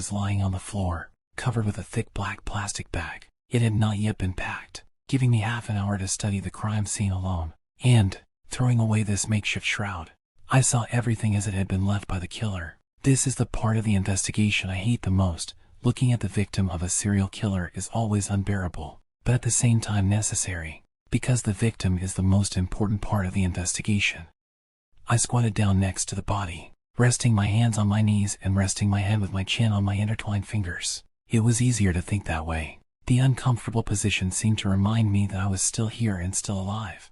was lying on the floor, covered with a thick black plastic bag. It had not yet been packed, giving me half an hour to study the crime scene alone. And, throwing away this makeshift shroud, I saw everything as it had been left by the killer. This is the part of the investigation I hate the most. Looking at the victim of a serial killer is always unbearable, but at the same time necessary, because the victim is the most important part of the investigation. I squatted down next to the body, resting my hands on my knees and resting my head with my chin on my intertwined fingers. It was easier to think that way. The uncomfortable position seemed to remind me that I was still here and still alive.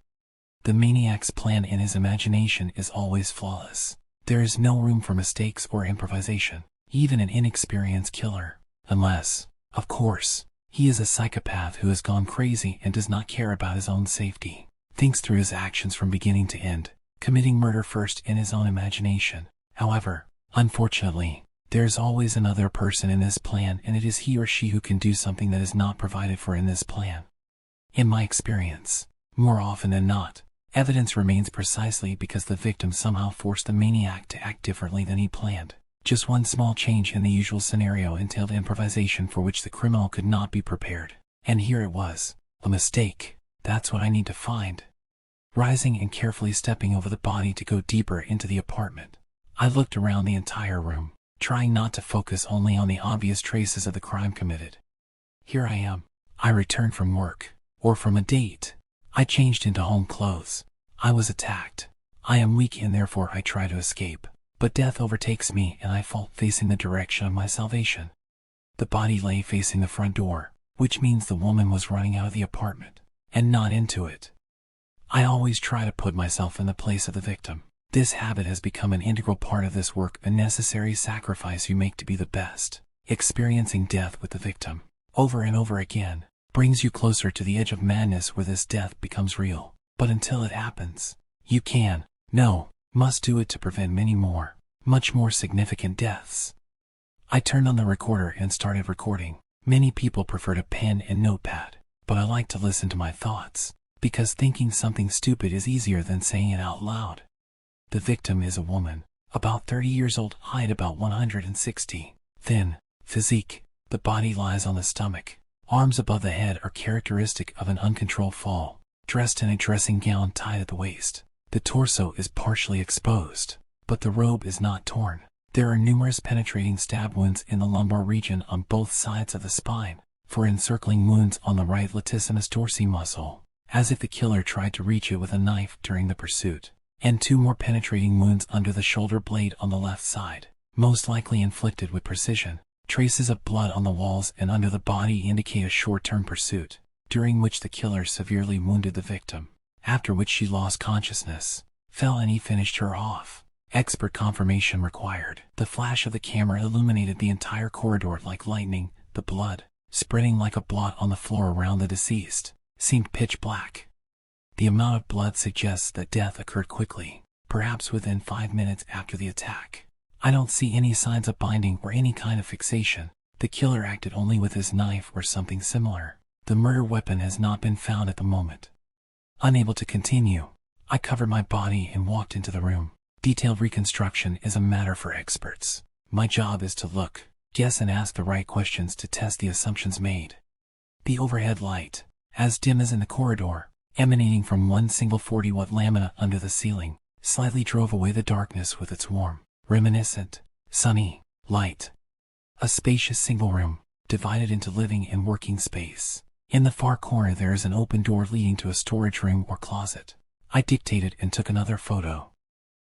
The maniac's plan in his imagination is always flawless. There is no room for mistakes or improvisation, even an inexperienced killer. Unless, of course, he is a psychopath who has gone crazy and does not care about his own safety, thinks through his actions from beginning to end, committing murder first in his own imagination. However, unfortunately, there is always another person in this plan, and it is he or she who can do something that is not provided for in this plan. In my experience, more often than not, evidence remains precisely because the victim somehow forced the maniac to act differently than he planned. Just one small change in the usual scenario entailed improvisation for which the criminal could not be prepared. And here it was, a mistake. That's what I need to find. Rising and carefully stepping over the body to go deeper into the apartment, I looked around the entire room, trying not to focus only on the obvious traces of the crime committed. Here I am. I returned from work, or from a date. I changed into home clothes. I was attacked. I am weak and therefore I try to escape. But death overtakes me and I fall facing the direction of my salvation. The body lay facing the front door, which means the woman was running out of the apartment, and not into it. I always try to put myself in the place of the victim. This habit has become an integral part of this work, a necessary sacrifice you make to be the best. Experiencing death with the victim, over and over again, brings you closer to the edge of madness where this death becomes real. But until it happens, you must do it to prevent many more, much more significant deaths. I turned on the recorder and started recording. Many people prefer to pen and notepad, but I like to listen to my thoughts, because thinking something stupid is easier than saying it out loud. The victim is a woman, about 30 years old, height about 160, thin, physique. The body lies on the stomach. Arms above the head are characteristic of an uncontrolled fall, dressed in a dressing gown tied at the waist. The torso is partially exposed, but the robe is not torn. There are numerous penetrating stab wounds in the lumbar region on both sides of the spine, 4 encircling wounds on the right latissimus dorsi muscle, as if the killer tried to reach it with a knife during the pursuit, and 2 more penetrating wounds under the shoulder blade on the left side, most likely inflicted with precision. Traces of blood on the walls and under the body indicate a short-term pursuit, during which the killer severely wounded the victim, after which she lost consciousness, fell, and he finished her off. Expert confirmation required. The flash of the camera illuminated the entire corridor like lightning. The blood, spreading like a blot on the floor around the deceased, seemed pitch black. The amount of blood suggests that death occurred quickly, perhaps within 5 minutes after the attack. I don't see any signs of binding or any kind of fixation. The killer acted only with his knife or something similar. The murder weapon has not been found at the moment. Unable to continue, I covered my body and walked into the room. Detailed reconstruction is a matter for experts. My job is to look, guess, and ask the right questions to test the assumptions made. The overhead light, as dim as in the corridor, emanating from one single 40-watt lamina under the ceiling, slightly drove away the darkness with its warm, reminiscent, sunny light. A spacious single room, divided into living and working space. In the far corner there is an open door leading to a storage room or closet. I dictated and took another photo.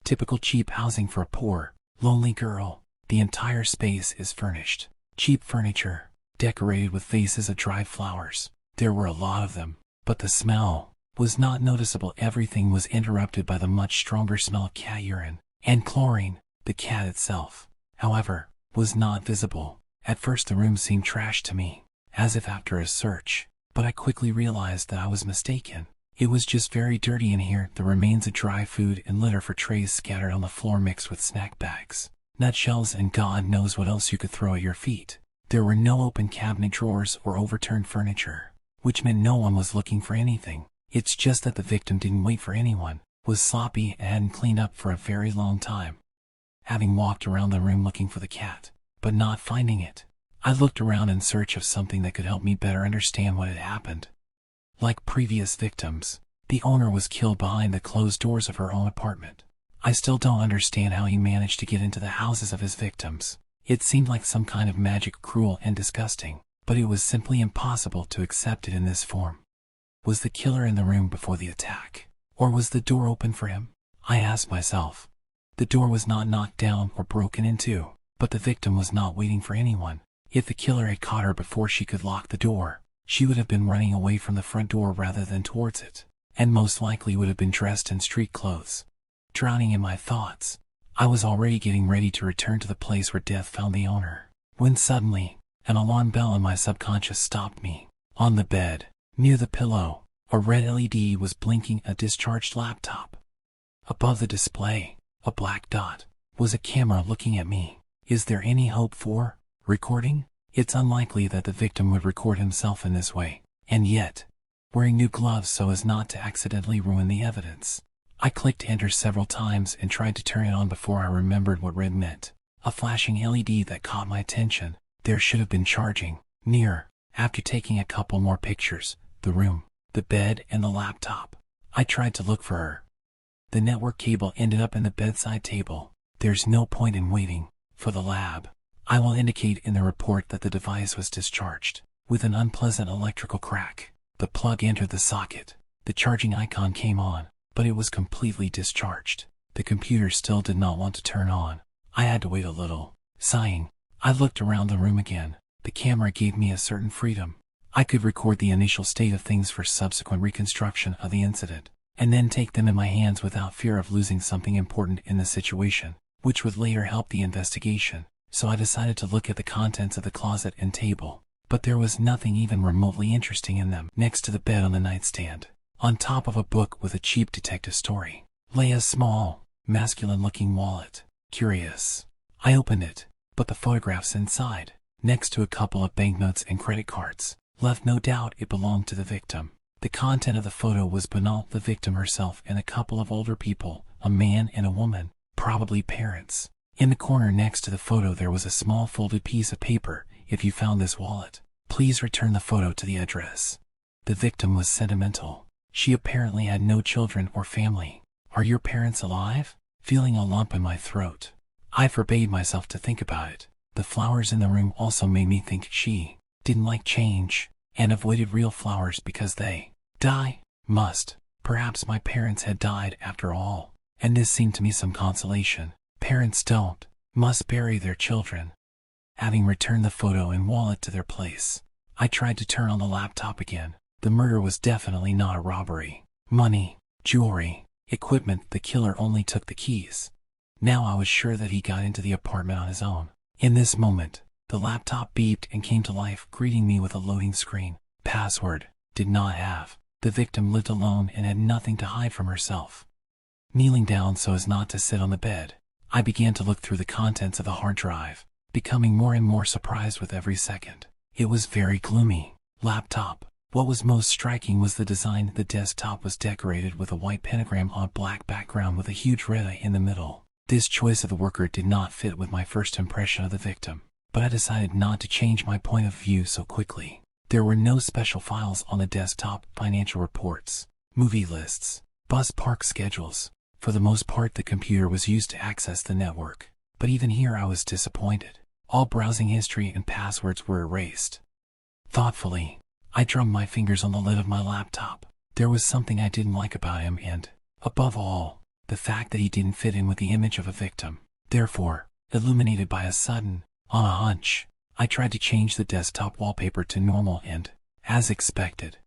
Typical cheap housing for a poor, lonely girl. The entire space is furnished. Cheap furniture, decorated with vases of dried flowers. There were a lot of them, but the smell was not noticeable. Everything was interrupted by the much stronger smell of cat urine and chlorine. The cat itself, however, was not visible. At first the room seemed trashed to me, as if after a search, but I quickly realized that I was mistaken. It was just very dirty in here. The remains of dry food and litter for trays scattered on the floor mixed with snack bags, nutshells, and God knows what else you could throw at your feet. There were no open cabinet drawers or overturned furniture, which meant no one was looking for anything. It's just that the victim didn't wait for anyone, was sloppy, and hadn't cleaned up for a very long time. Having walked around the room looking for the cat, but not finding it. I looked around in search of something that could help me better understand what had happened. Like previous victims, the owner was killed behind the closed doors of her own apartment. I still don't understand how he managed to get into the houses of his victims. It seemed like some kind of magic, cruel and disgusting, but it was simply impossible to accept it in this form. Was the killer in the room before the attack? Or was the door open for him? I asked myself. The door was not knocked down or broken into, but the victim was not waiting for anyone. If the killer had caught her before she could lock the door, she would have been running away from the front door rather than towards it, and most likely would have been dressed in street clothes. Drowning in my thoughts, I was already getting ready to return to the place where death found the owner, when suddenly, an alarm bell in my subconscious stopped me. On the bed, near the pillow, a red LED was blinking, a discharged laptop. Above the display, a black dot, was a camera looking at me. Is there any hope for recording? It's unlikely that the victim would record himself in this way, and yet, wearing new gloves so as not to accidentally ruin the evidence. I clicked enter several times and tried to turn it on before I remembered what red meant. A flashing LED that caught my attention. There should have been charging. Near. After taking a couple more pictures, the room, the bed, and the laptop, I tried to look for her. The network cable ended up in the bedside table. There's no point in waiting for the lab. I will indicate in the report that the device was discharged. With an unpleasant electrical crack, the plug entered the socket. The charging icon came on, but it was completely discharged. The computer still did not want to turn on. I had to wait a little. Sighing, I looked around the room again. The camera gave me a certain freedom. I could record the initial state of things for subsequent reconstruction of the incident, and then take them in my hands without fear of losing something important in the situation, which would later help the investigation. So I decided to look at the contents of the closet and table, but there was nothing even remotely interesting in them. Next to the bed on the nightstand, on top of a book with a cheap detective story, lay a small, masculine-looking wallet. Curious. I opened it, but the photographs inside, next to a couple of banknotes and credit cards, left no doubt it belonged to the victim. The content of the photo was banal: the victim herself and a couple of older people, a man and a woman, probably parents. In the corner next to the photo there was a small folded piece of paper. If you found this wallet, please return the photo to the address. The victim was sentimental. She apparently had no children or family. Are your parents alive? Feeling a lump in my throat, I forbade myself to think about it. The flowers in the room also made me think she didn't like change, and avoided real flowers because they must. Perhaps my parents had died after all, and this seemed to me some consolation. Parents must bury their children. Having returned the photo and wallet to their place, I tried to turn on the laptop again. The murder was definitely not a robbery. Money, jewelry, equipment. The killer only took the keys. Now I was sure that he got into the apartment on his own. In this moment, the laptop beeped and came to life, greeting me with a loading screen. Password. Did not have. The victim lived alone and had nothing to hide from herself. Kneeling down so as not to sit on the bed, I began to look through the contents of the hard drive, becoming more and more surprised with every second. It was very gloomy. Laptop. What was most striking was the design. The desktop was decorated with a white pentagram on a black background with a huge red eye in the middle. This choice of the worker did not fit with my first impression of the victim, but I decided not to change my point of view so quickly. There were no special files on the desktop: financial reports, movie lists, bus park schedules. For the most part, the computer was used to access the network, but even here I was disappointed. All browsing history and passwords were erased. Thoughtfully, I drummed my fingers on the lid of my laptop. There was something I didn't like about him and, above all, the fact that he didn't fit in with the image of a victim. Therefore, illuminated by a sudden, on a hunch, I tried to change the desktop wallpaper to normal and, as expected,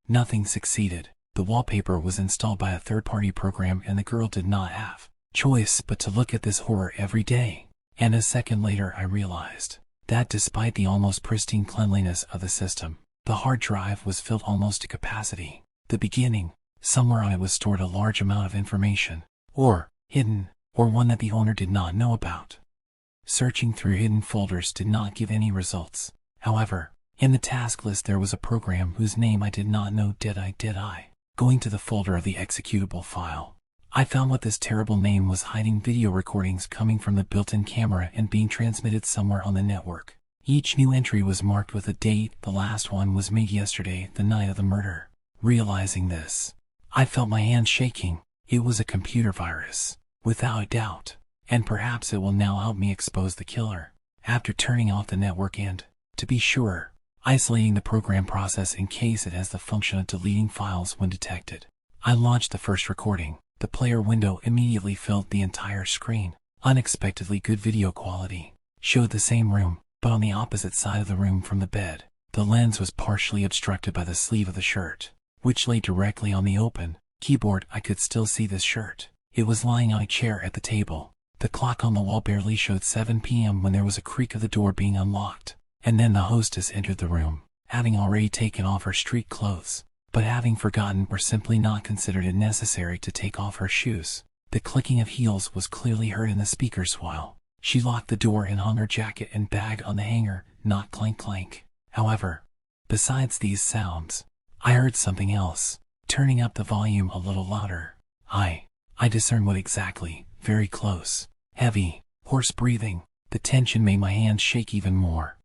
nothing succeeded. The wallpaper was installed by a third-party program and the girl did not have choice but to look at this horror every day. And a second later I realized that despite the almost pristine cleanliness of the system, the hard drive was filled almost to capacity. The beginning, somewhere on it was stored a large amount of information, or hidden, or one that the owner did not know about. Searching through hidden folders did not give any results. However, in the task list there was a program whose name I did not know. Did I? Going to the folder of the executable file, I found what this terrible name was hiding video recordings coming from the built-in camera and being transmitted somewhere on the network. Each new entry was marked with a date. The last one was made yesterday, the night of the murder. Realizing this, I felt my hands shaking. It was a computer virus, without a doubt, and perhaps it will now help me expose the killer. After turning off the network and, to be sure, isolating the program process in case it has the function of deleting files when detected, I launched the first recording. The player window immediately filled the entire screen. Unexpectedly good video quality. Showed the same room, but on the opposite side of the room from the bed. The lens was partially obstructed by the sleeve of the shirt, which lay directly on the open keyboard. I could still see this shirt. It was lying on a chair at the table. The clock on the wall barely showed 7 p.m. when there was a creak of the door being unlocked, and then the hostess entered the room, having already taken off her street clothes, but having forgotten or simply not considered it necessary to take off her shoes. The clicking of heels was clearly heard in the speakers while she locked the door and hung her jacket and bag on the hanger, not clank clank. However, besides these sounds, I heard something else. Turning up the volume a little louder, I discerned what exactly. Very close, heavy, hoarse breathing. The tension made my hands shake even more.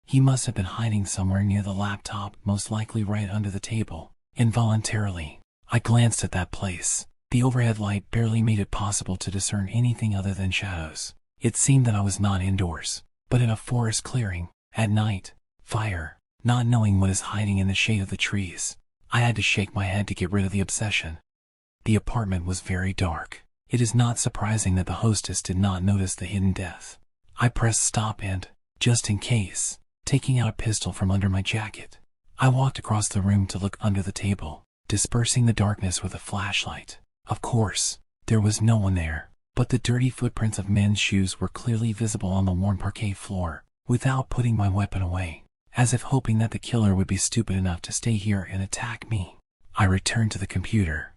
He must have been hiding somewhere near the laptop, most likely right under the table. Involuntarily, I glanced at that place. The overhead light barely made it possible to discern anything other than shadows. It seemed that I was not indoors, but in a forest clearing, at night. Fire. Not knowing what is hiding in the shade of the trees, I had to shake my head to get rid of the obsession. The apartment was very dark. It is not surprising that the hostess did not notice the hidden death. I pressed stop and, just in case, taking out a pistol from under my jacket, I walked across the room to look under the table, dispersing the darkness with a flashlight. Of course, there was no one there, but the dirty footprints of men's shoes were clearly visible on the worn parquet floor. Without putting my weapon away, as if hoping that the killer would be stupid enough to stay here and attack me, I returned to the computer.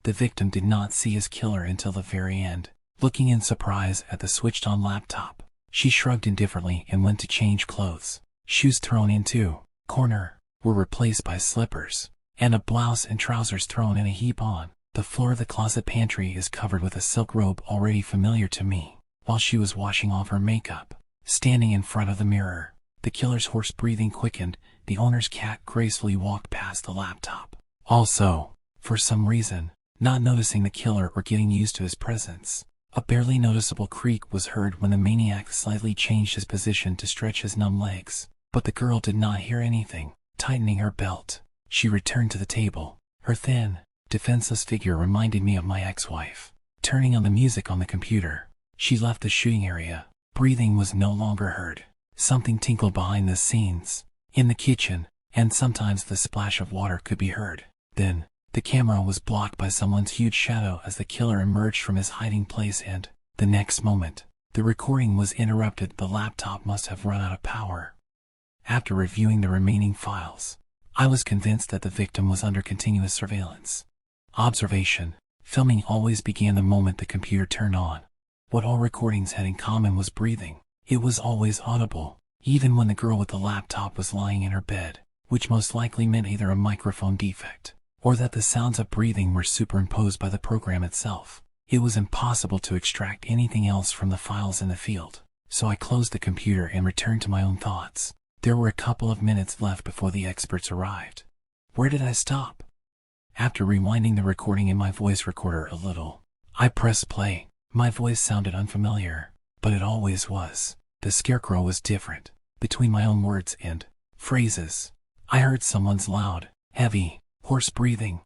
The victim did not see his killer until the very end. Looking in surprise at the switched-on laptop, she shrugged indifferently and went to change clothes. Shoes thrown into corner were replaced by slippers, and a blouse and trousers thrown in a heap on. The floor of the closet pantry is covered with a silk robe already familiar to me. While she was washing off her makeup, standing in front of the mirror, the killer's hoarse breathing quickened. The owner's cat gracefully walked past the laptop. Also, for some reason, not noticing the killer or getting used to his presence, a barely noticeable creak was heard when the maniac slightly changed his position to stretch his numb legs. But the girl did not hear anything. Tightening her belt, she returned to the table. Her thin, defenseless figure reminded me of my ex-wife. Turning on the music on the computer, she left the shooting area. Breathing was no longer heard. Something tinkled behind the scenes, in the kitchen, and sometimes the splash of water could be heard. Then, the camera was blocked by someone's huge shadow as the killer emerged from his hiding place, and, the next moment, the recording was interrupted. The laptop must have run out of power. After reviewing the remaining files, I was convinced that the victim was under continuous surveillance. Observation. Filming always began the moment the computer turned on. What all recordings had in common was breathing. It was always audible, even when the girl with the laptop was lying in her bed, which most likely meant either a microphone defect, or that the sounds of breathing were superimposed by the program itself. It was impossible to extract anything else from the files in the field, so I closed the computer and returned to my own thoughts. There were a couple of minutes left before the experts arrived. Where did I stop? After rewinding the recording in my voice recorder a little, I pressed play. My voice sounded unfamiliar, but it always was. The scarecrow was different. Between my own words and phrases, I heard someone's loud, heavy, hoarse breathing.